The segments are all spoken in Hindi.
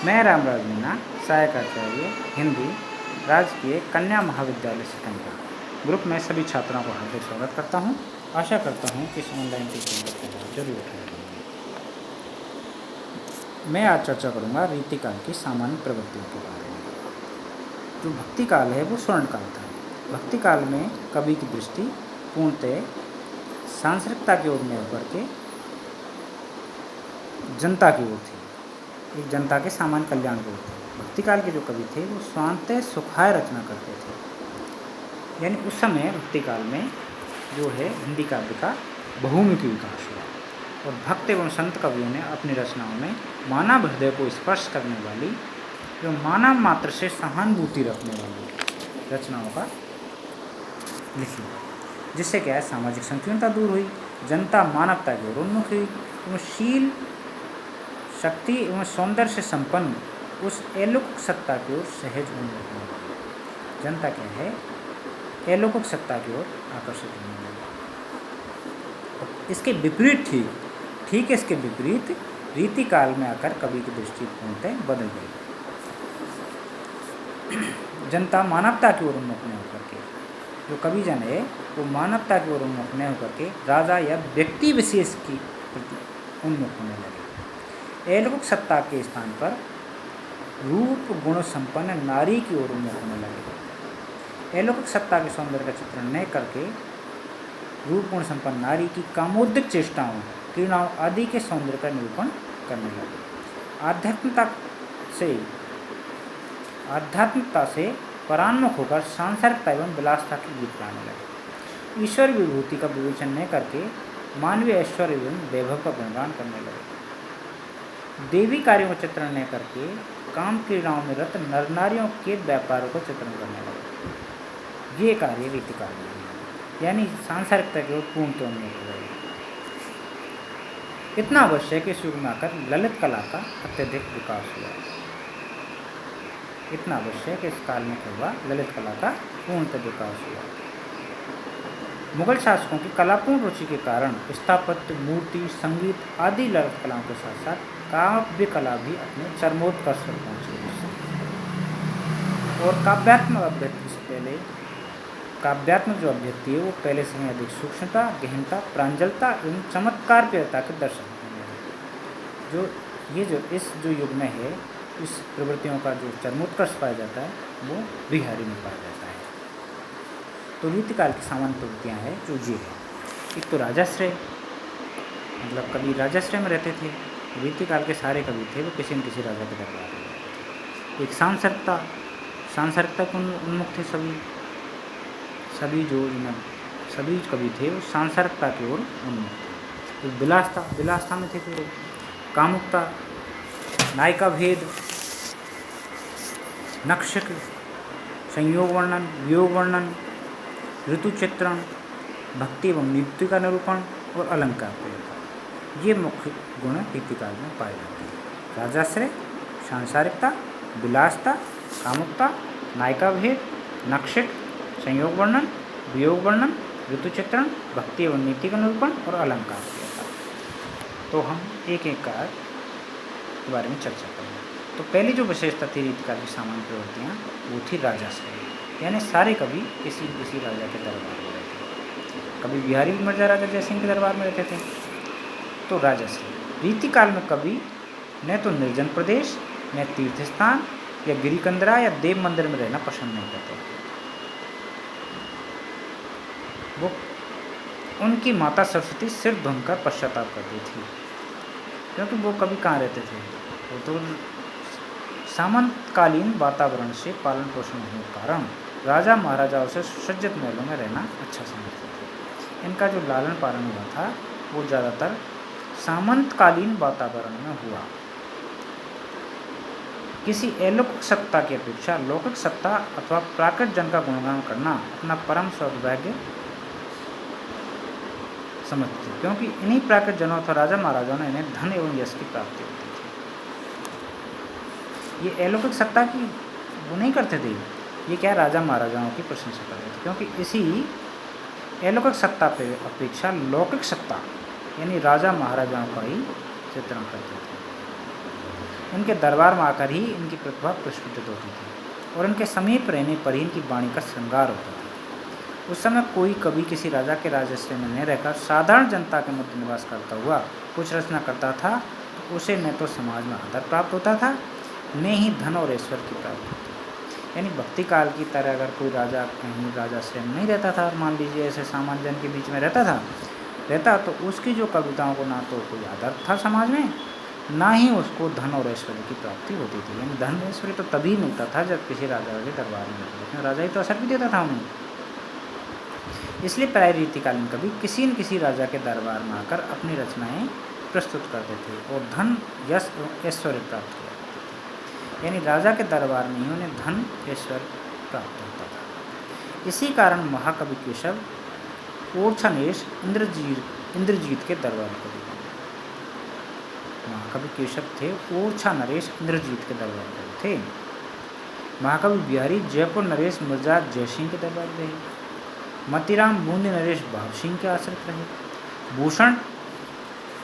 मैं रामराज मीना, सहायक आचार्य हिंदी, राजकीय कन्या महाविद्यालय सिकंदरा ग्रुप में सभी छात्रों को हार्दिक स्वागत करता हूं। आशा करता हूं कि इस ऑनलाइन टीचिंग का लाभ जरूर उठाएंगे। मैं आज चर्चा करूंगा रीतिकाल की सामान्य प्रवृत्तियों के बारे में। जो भक्ति काल है वो स्वर्ण काल था। भक्ति काल में कवि की दृष्टि पूर्णतः सांसारिकता की ओर में होकर के जनता की ओर थी, एक जनता के सामान्य कल्याण की ओर थी। भक्ति काल के जो कवि थे वो स्वांतः सुखाय रचना करते थे। यानी उस समय भक्ति काल में जो है हिंदी काव्य का बहुमुखी विकास हुआ और भक्त एवं संत कवियों ने अपनी रचनाओं में मानव हृदय को स्पर्श करने वाली, जो मानव मात्र से सहानुभूति रखने वाली रचनाओं का लिखी, जिससे क्या है सामाजिक संकीर्णता दूर हुई, जनता मानवता की ओर उन्मुख हुई एवं शील, शक्ति एवं सौंदर्य से संपन्न उस अलौकिक सत्ता की ओर सहज उन्मुख होने लगी। जनता क्या है अलौकिक सत्ता की ओर आकर्षित होने लगी। इसके विपरीत ठीक इसके विपरीत रीति काल में आकर कवि की दृष्टि पूर्णतः बदल गई। जनता मानवता की ओर उन्मुख न होकर के, जो कवि जन है वो मानवता की ओर उन्मुख न होकर के राजा या व्यक्ति विशेष की प्रति उन्मुख होने लगे। अलौकिक सत्ता के स्थान पर रूप गुण संपन्न नारी की ओर उन्मुख होने लगे। अलौकिक सत्ता के सौंदर्य का चित्रण न करके रूप गुण संपन्न नारी की कामोद्दिक चेष्टाओं, क्रीड़ाओं आदि के सौंदर्य का निरूपण करने लगे। आध्यात्मिकता से परान्मुख होकर सांसारिकता एवं विलासता के गीत गाने लगे। ईश्वर विभूति का विवेचन न करके मानवीय ऐश्वर्य एवं वैभव का गुणगान करने लगे। देवी कार्यों का चित्रण न करके काम क्रीड़ाओं में रत नर नारियों के व्यापारों को चित्रण करने लगे। ये कार्य रीतिकाल में, यानी सांसारिकता की ओर पूर्णतः उन्मुख हो गए। इतना अवश्य है कि इस युग में आकर ललित कला का अत्यधिक विकास हुआ। इतना अवश्य है कि इस काल में क्या हुआ, ललित कला का पूर्णतः विकास हुआ। मुगल शासकों की कलापूर्ण रुचि के कारण स्थापत्य, मूर्ति, संगीत आदि ललित कलाओं के साथ साथ काव्य कला भी अपने चरमोत्कर्ष पर पहुंची और काव्यात्मक जो अभिव्यक्ति है वो पहले से अधिक सूक्ष्मता, गहनता, प्रांजलता एवं चमत्कारप्रियता के दर्शन होने लगे। इस युग में है, इस प्रवृत्तियों का जो चरमोत्कर्ष पाया जाता है वो बिहारी में पाया जाता है। तो रीतिकाल की सामान्य प्रवृत्तियाँ हैं जो ये है। एक तो राजाश्रय, मतलब कवि राजाश्रय में रहते थे। रीतिकाल के सारे कवि थे वो किसी न किसी राजा के दरबार में रहते थे। एक सांसारिकता को उन्मुख थे सभी कवि थे वो सांसारिकता की ओर उन्मुख थे। एक विलासता में थे पूरे, कामुकता, नायिका भेद, नक्षक, संयोग वर्णन, वियोग वर्णन, ऋतु चित्रण, भक्ति एवं नीति का निरूपण और अलंकार प्रयोग, ये मुख्य गुण रीतिकाल में पाए जाते हैं। राजाश्रय, सांसारिकता, विलासता, कामुकता, नायिका भेद, नक्षक, संयोग वर्णन, वियोग वर्णन, ऋतु चित्रण, भक्ति एवं नीति का निरूपण और अलंकार प्रयोग। तो हम एक एक का के बारे में चर्चा करेंगे। तो पहली जो विशेषता थी रीतिकाल की सामान्य प्रवृत्तियाँ वो थी राजाश्रय, यानी सारे कवि किसी राजा के दरबार में रहते थे। कभी बिहारी मिर्जा राजा जयसिंह के दरबार में रहते थे। तो राजाश्रय रीतिकाल में कवि न तो निर्जन प्रदेश, न तीर्थ स्थान या गिरिकंदरा या देव मंदिर में रहना पसंद नहीं करते। वो उनकी माता सरस्वती सिर धुनकर पश्चाताप करती थी, क्योंकि वो कभी कहाँ रहते थे, वो तो सामंतकालीन वातावरण से पालन पोषण होने के कारण राजा महाराजाओं से सुसज्जित महलों में रहना अच्छा समझते थे। इनका जो लालन पालन हुआ था वो ज़्यादातर सामंतकालीन वातावरण में हुआ। किसी अलौकिक सत्ता की अपेक्षा लौकिक सत्ता अथवा प्राकृत जन का गुणगान करना अपना परम सौभाग्य समझते थे, क्योंकि इन्हीं प्राकृत जनों अथवा राजा महाराजाओं ने इन्हें धन एवं यश की प्राप्ति होती थी। ये अलौकिक सत्ता की वो नहीं करते थे, ये क्या राजा महाराजाओं की प्रशंसा करते थे, क्योंकि इसी अलौकिक सत्ता पे अपेक्षा लौकिक सत्ता यानी राजा महाराजाओं का ही चित्रण करते थे। उनके दरबार में आकर ही इनकी प्रतिभा प्रस्फुटित होती थी और उनके समीप रहने पर ही इनकी वाणी का श्रृंगार होता था। उस समय कोई कवि किसी राजा के राजश्रय में न रहकर साधारण जनता के मध्य निवास करता हुआ कुछ रचना करता था तो उसे न तो समाज में आदर प्राप्त होता था न ही धन और ऐश्वर्य की प्राप्ति होती। यानी भक्ति काल की तरह अगर कोई राजा कहीं राजाश्रय में नहीं रहता था और मान लीजिए ऐसे सामान्य जन के बीच में रहता तो उसकी जो कविताओं को ना तो कोई आदर था समाज में, ना ही उसको धन और ऐश्वर्य की प्राप्ति होती थी। यानी धन ऐश्वर्य तो तभी मिलता था जब किसी राजा के दरबार में रहता, उसमें राजा ही तो असर भी देता था उन्हें। इसलिए प्राय रीतिकालीन कवि किसी न किसी राजा के दरबार में आकर अपनी रचनाएं प्रस्तुत करते थे और धन यश ऐश्वर्य प्राप्त किया करते थे। यानी राजा के दरबार में ही उन्हें धन ऐश्वर्य प्राप्त होता था। इसी कारण महाकवि केशव ओरछानेश इंद्रजीत के दरबार कवि महाकवि केशव थे ओरछा नरेश इंद्रजीत के दरबार कवि थे। महाकवि बिहारी जयपुर नरेश मिर्जा जयसिंह के दरबार रहे। मतीराम बूंदी नरेश भाव सिंह के आश्रित रहे। भूषण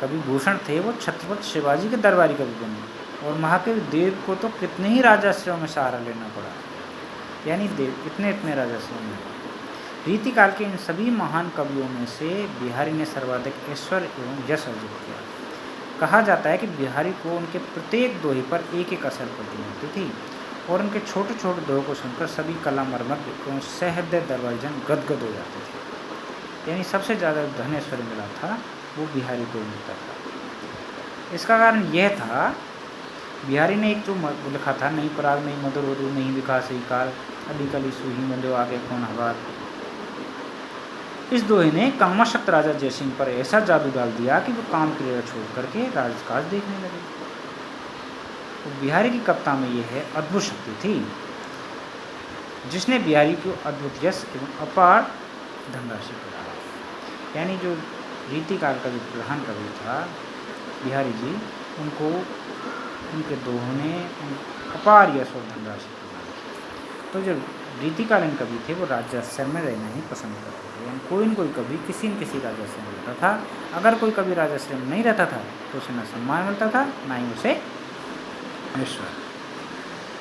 कवि भूषण थे वो छत्रपति शिवाजी के दरबारी कवि बने और महाकवि देव को तो कितने ही राजाश्रयों में सहारा लेना पड़ा। यानी देव इतने राजाश्रयों में। रीतिकाल के इन सभी महान कवियों में से बिहारी ने सर्वाधिक ऐश्वर्य एवं यश अर्जित किया। कहा जाता है कि बिहारी को उनके प्रत्येक दोहे पर एक एक असर प्रति होती थी और उनके छोटे छोटे दोहों को सुनकर सभी कला मर्मज्ञ एवं सहृदय दरबारी जन गदगद हो जाते थे। यानी सबसे ज़्यादा धन ऐश्वर्य मिला था वो बिहारी को मिलता था। इसका कारण यह था बिहारी ने एक जो लिखा था, नहीं पराग नहीं मधुर वधु नहीं विकास ही काल अली कली सुही मिलो आगे कौन हवार। इस दोहे ने कामाशक्त राजा जयसिंह पर ऐसा जादू डाल दिया कि वो काम क्रिया छोड़ करके राजकाज देखने लगे। तो बिहारी की कविता में यह है अद्भुत शक्ति थी जिसने बिहारी को अद्भुत यश एवं अपार धनराशि प्रदान। यानी जो रीतिकाल का जो प्रधान कवि था बिहारी जी, उनको उनके दोहों ने अपार यश और धनराशि प्रदान की। तो जो रीतिकालीन कवि थे वो राजाश्रय में रहना ही पसंद करते थे। यानी कोई न कोई कवि किसी न किसी राजाश्रय में रहता था। अगर कोई कवि राजाश्रय में नहीं रहता था तो उसे न सम्मान मिलता था ना ही उसे ऐश्वर्य।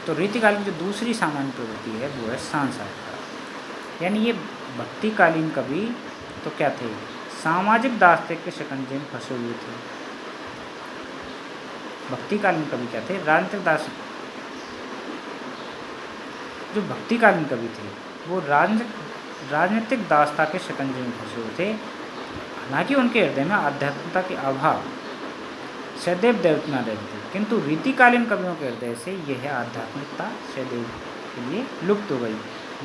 तो रीतिकाल की जो दूसरी सामान्य प्रवृत्ति है वो है सांसारिकता। यानी ये भक्तिकालीन कवि तो क्या थे, सामाजिक दास्ते के शिकंजे में फंसे हुए थे। भक्तिकालीन कवि क्या थे, राजनीतिक दास। जो भक्तिकालीन कवि थे वो राजनीतिक दास्ता के शिकंजे में फंसे हुए थे। हालांकि उनके हृदय में आध्यात्मिकता के अभाव सदैव देवतना रहती थी, किंतु रीतिकालीन कवियों के हृदय से यह आध्यात्मिकता सदैव के लिए लुप्त हो गई।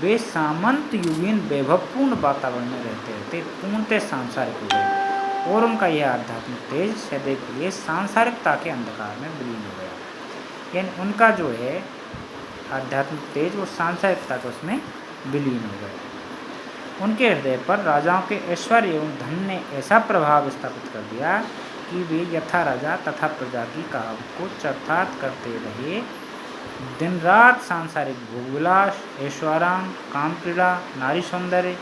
वे सामंत युगीन वैभवपूर्ण वातावरण में रहते पूर्णतः सांसारिक हो गए और उनका यह आध्यात्मिक तेज सदैव के लिए सांसारिकता के अंधकार में विलीन हो गया। यानी उनका जो है आध्यात्मिक तेज वो सांसारिकता के उसमें विलीन हो गया। उनके हृदय पर राजाओं के ऐश्वर्य एवं धन ने ऐसा प्रभाव स्थापित कर दिया कि वे यथा राजा तथा प्रजा की कहावत को चरितार्थ करते रहे। दिन रात सांसारिक भोगविलास, ऐश्वर्याम, काम क्रीड़ा, नारी सौंदर्य,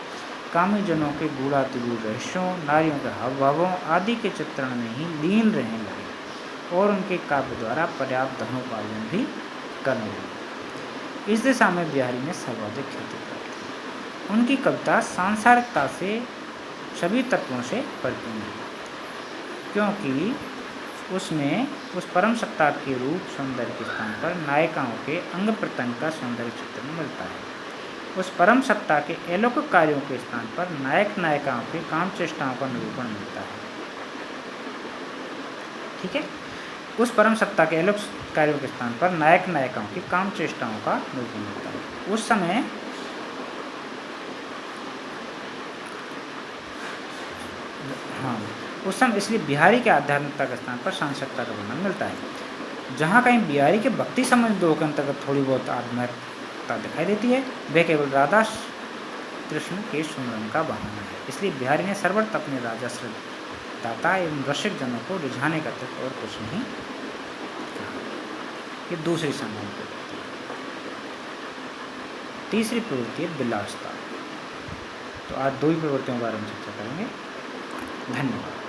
कामी जनों के गूढ़ातिगूढ़ रहस्यों, नारियों के हाव भावों आदि के चित्रण में ही लीन रहने लगे और उनके काव्य द्वारा पर्याप्त धनोपार्जन भी करने लगे। इस दिशा में बिहारी ने सर्वाधिक ख्याति प्राप्त की। उनकी कविता सांसारिकता से सभी तत्वों से परिपूर्ण है, क्योंकि उसमें उस परम सत्ता के रूप सौंदर्य के स्थान पर नायिकाओं के अंग प्रत्यंग का सौंदर्य चित्रण मिलता है। उस परम सत्ता के अलौकिक कार्यों के स्थान पर नायक नायिकाओं के काम चेष्टाओं का निरूपण मिलता है। ठीक है, उस परम सत्ता के अलौकिक कार्यों के स्थान पर नायक नायिकाओं की काम चेष्टाओं का निरूपण मिलता है। उस समय इसलिए बिहारी के आध्यात्मिकता के स्थान पर सांसारिकता का वर्णन मिलता है। जहाँ कहीं बिहारी के भक्ति संबंधी दोह के अंतर्गत थोड़ी बहुत आध्यात्मिकता दिखाई देती है, वह केवल राधा कृष्ण के सुमिरन का बहाना है। इसलिए बिहारी ने सर्वत्र अपने राजाश्रय दाता एवं रसिक जनों को रिझाने का तत्व और कुछ नहीं कहा। ये दूसरी सामान्य प्रवृत्ति। तीसरी प्रवृत्ति है विलासता। तो आज दो ही प्रवृत्तियों के बारे में चर्चा करेंगे। धन्यवाद।